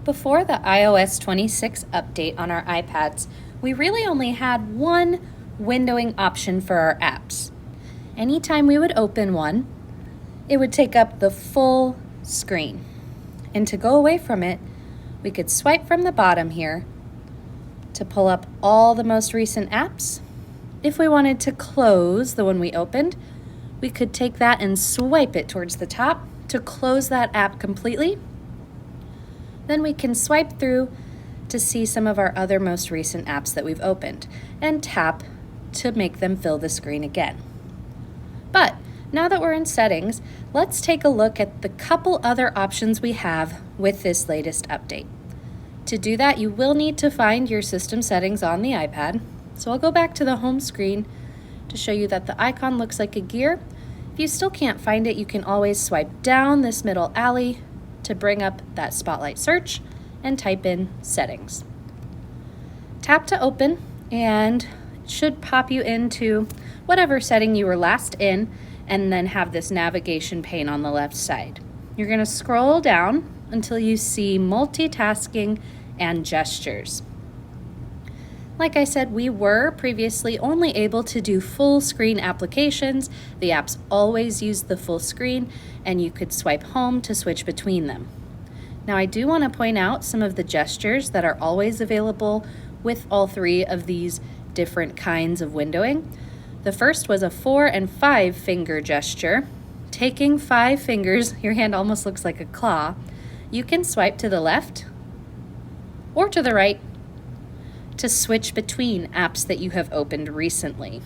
Before the iOS 26 update on our iPads, we really only had one windowing option for our apps. Anytime we would open one, it would take up the full screen. And to go away from it, we could swipe from the bottom here to pull up all the most recent apps. If we wanted to close the one we opened, we could take that and swipe it towards the top to close that app completely. Then we can swipe through to see some of our other most recent apps that we've opened and tap to make them fill the screen again. But now that we're in settings, let's take a look at the couple other options we have with this latest update. To do that, you will need to find your system settings on the iPad. So I'll go back to the home screen to show you that the icon looks like a gear. If you still can't find it, you can always swipe down this middle alley to bring up that spotlight search and type in settings. Tap to open and it should pop you into whatever setting you were last in and then have this navigation pane on the left side. You're going to scroll down until you see multitasking and gestures. Like I said, we were previously only able to do full screen applications. The apps always used the full screen and you could swipe home to switch between them. Now I do want to point out some of the gestures that are always available with all three of these different kinds of windowing. The first was a 4 and 5 finger gesture. Taking 5 fingers, your hand almost looks like a claw, you can swipe to the left or to the right to switch between apps that you have opened recently.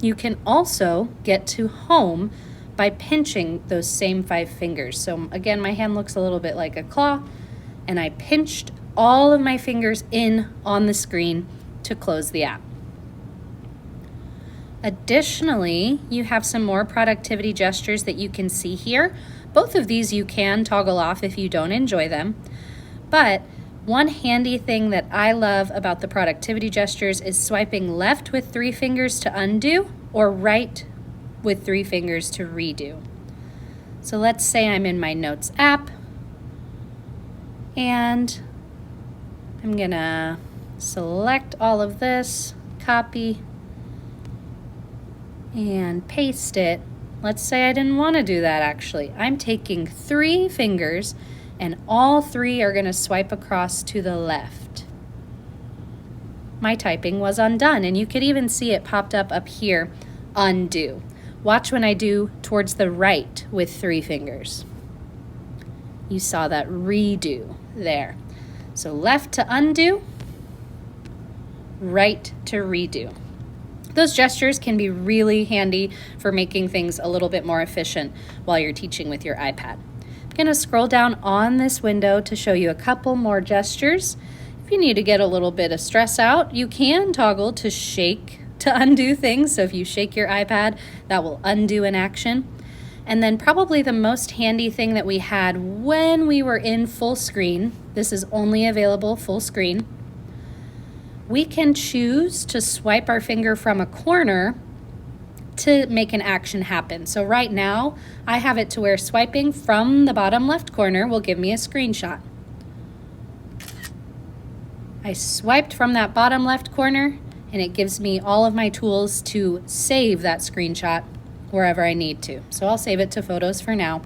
You can also get to home by pinching those same 5 fingers. So again, my hand looks a little bit like a claw, and I pinched all of my fingers in on the screen to close the app. Additionally, you have some more productivity gestures that you can see here. Both of these you can toggle off if you don't enjoy them, but one handy thing that I love about the productivity gestures is swiping left with 3 fingers to undo or right with 3 fingers to redo. So let's say I'm in my Notes app and I'm gonna select all of this, copy, and paste it. Let's say I didn't want to do that actually. I'm taking 3 fingers and all 3 are going to swipe across to the left. My typing was undone, and you could even see it popped up here, undo. Watch when I do towards the right with 3 fingers. You saw that redo there. So left to undo, right to redo. Those gestures can be really handy for making things a little bit more efficient while you're teaching with your iPad. I'm going to scroll down on this window to show you a couple more gestures. If you need to get a little bit of stress out, you can toggle to shake to undo things. So if you shake your iPad, that will undo an action. And then probably the most handy thing that we had when we were in full screen, this is only available full screen, we can choose to swipe our finger from a corner to make an action happen. So right now, I have it to where swiping from the bottom left corner will give me a screenshot. I swiped from that bottom left corner and it gives me all of my tools to save that screenshot wherever I need to. So I'll save it to Photos for now.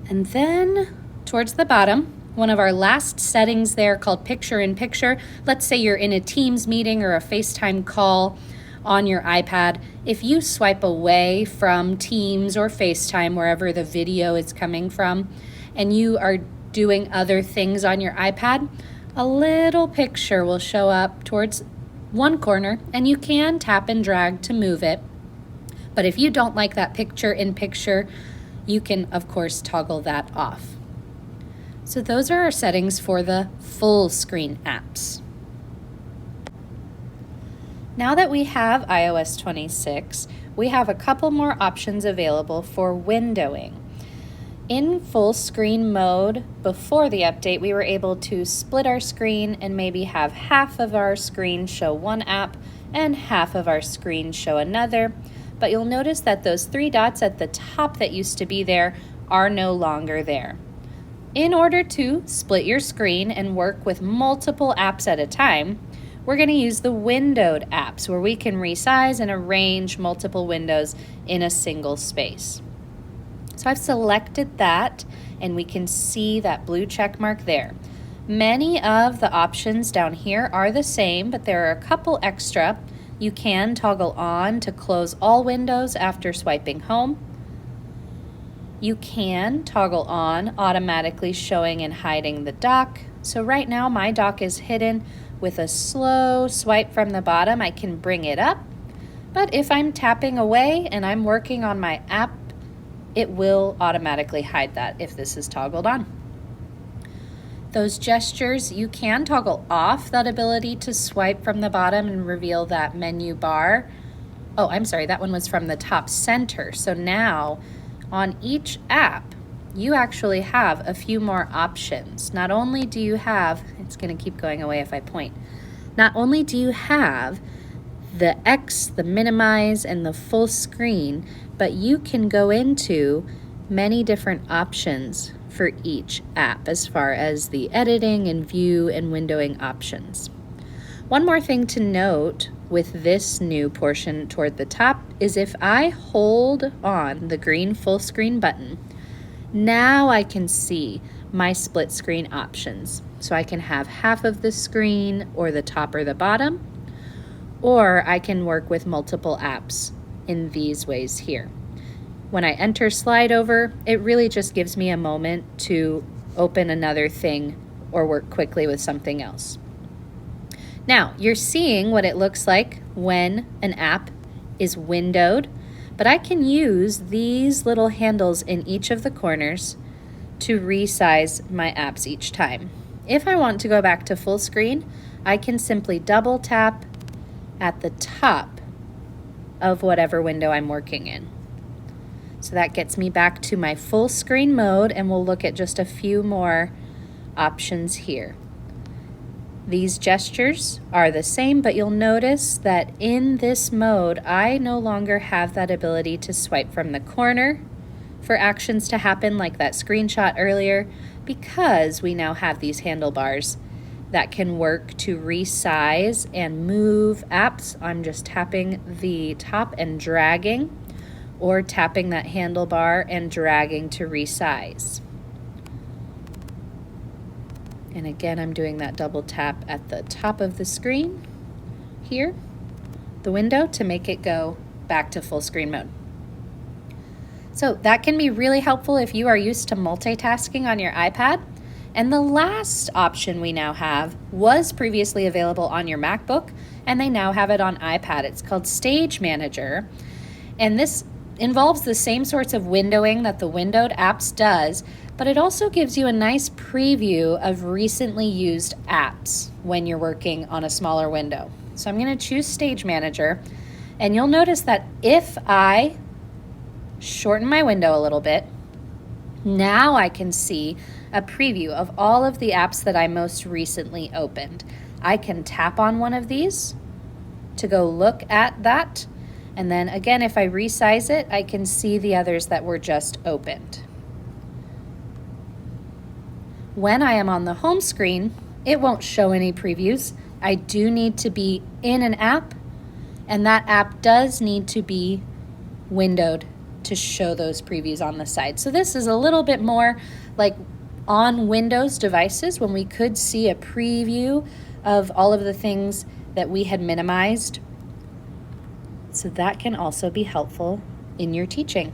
And then towards the bottom, one of our last settings there called Picture in Picture. Let's say you're in a Teams meeting or a FaceTime call on your iPad. If you swipe away from Teams or FaceTime, wherever the video is coming from, and you are doing other things on your iPad, a little picture will show up towards one corner and you can tap and drag to move it. But if you don't like that picture in picture, you can of course toggle that off. So those are our settings for the full screen apps. Now that we have iOS 26, we have a couple more options available for windowing. In full screen mode, before the update, we were able to split our screen and maybe have half of our screen show one app and half of our screen show another. But you'll notice that those 3 dots at the top that used to be there are no longer there. In order to split your screen and work with multiple apps at a time, we're going to use the windowed apps where we can resize and arrange multiple windows in a single space. So I've selected that, and we can see that blue check mark there. Many of the options down here are the same, but there are a couple extra. You can toggle on to close all windows after swiping home. You can toggle on automatically showing and hiding the dock. So right now my dock is hidden. With a slow swipe from the bottom, I can bring it up. But if I'm tapping away and I'm working on my app, it will automatically hide that if this is toggled on. Those gestures, you can toggle off that ability to swipe from the bottom and reveal that menu bar. Oh, I'm sorry, that one was from the top center. So now on each app, you actually have a few more options. Not only do you have, it's going to keep going away if I point, not only do you have the X, the minimize, and the full screen, but you can go into many different options for each app as far as the editing and view and windowing options. One more thing to note with this new portion toward the top is if I hold on the green full screen button, now I can see my split screen options. So I can have half of the screen or the top or the bottom, or I can work with multiple apps in these ways here. When I enter slide over, it really just gives me a moment to open another thing or work quickly with something else. Now, you're seeing what it looks like when an app is windowed, but I can use these little handles in each of the corners to resize my apps each time. If I want to go back to full screen, I can simply double tap at the top of whatever window I'm working in. So that gets me back to my full screen mode, and we'll look at just a few more options here. These gestures are the same, but you'll notice that in this mode, I no longer have that ability to swipe from the corner for actions to happen like that screenshot earlier, because we now have these handlebars that can work to resize and move apps. I'm just tapping the top and dragging, or tapping that handlebar and dragging to resize. And again, I'm doing that double tap at the top of the screen here, the window, to make it go back to full screen mode. So that can be really helpful if you are used to multitasking on your iPad. And the last option we now have was previously available on your MacBook, and they now have it on iPad. It's called Stage Manager. And this involves the same sorts of windowing that the windowed apps does, but it also gives you a nice preview of recently used apps when you're working on a smaller window. So I'm going to choose Stage Manager, and you'll notice that if I shorten my window a little bit, now I can see a preview of all of the apps that I most recently opened. I can tap on one of these to go look at that, and then again, if I resize it, I can see the others that were just opened. When I am on the home screen, it won't show any previews. I do need to be in an app, and that app does need to be windowed to show those previews on the side. So this is a little bit more like on Windows devices when we could see a preview of all of the things that we had minimized. So that can also be helpful in your teaching.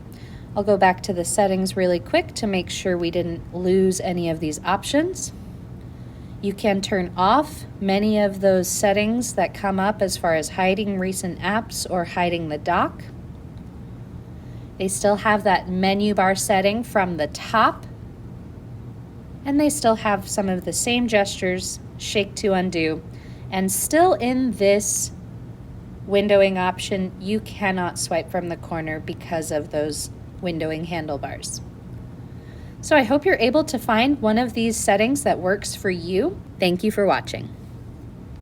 I'll go back to the settings really quick to make sure we didn't lose any of these options. You can turn off many of those settings that come up as far as hiding recent apps or hiding the dock. They still have that menu bar setting from the top, and they still have some of the same gestures, shake to undo, and still in this windowing option, you cannot swipe from the corner because of those windowing handlebars. So I hope you're able to find one of these settings that works for you. Thank you for watching.